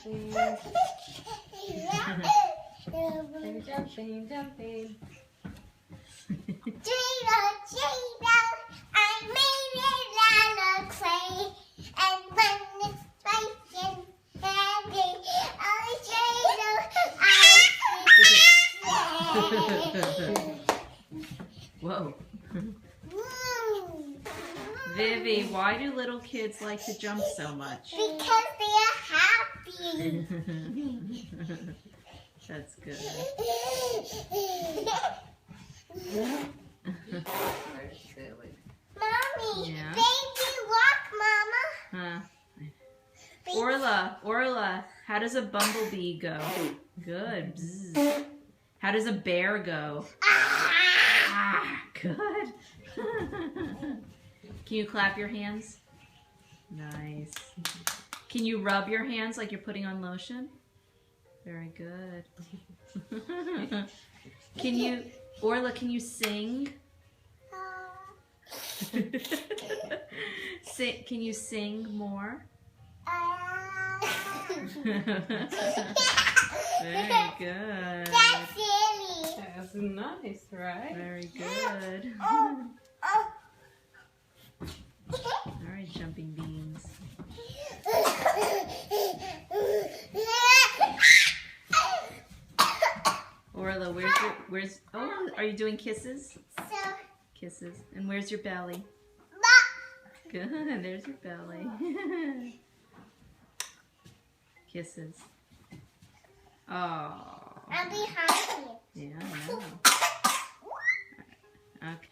jumping. Baby jumping, jumping. Cheetah, I made it out of clay, and when it's spiking, heavy, Whoa. Vivi, why do little kids like to jump so much? because they are happy. That's good. They're silly. Mommy, Yeah. baby walk, Mama. Huh. Baby- Orla, how does a bumblebee go? Good. Bzz. How does a bear go? Ah, good. Can you clap your hands? Nice. Can you rub your hands like you're putting on lotion? Very good. Orla, can you sing? Can you sing more? Very good. That's silly. That's nice, right? Very good. All right, jumping beans. Orla, oh, are you doing kisses? So, Kisses. And where's your belly? Good, there's your belly. Kisses. Oh. I'm behind you. Yeah, I know. Okay.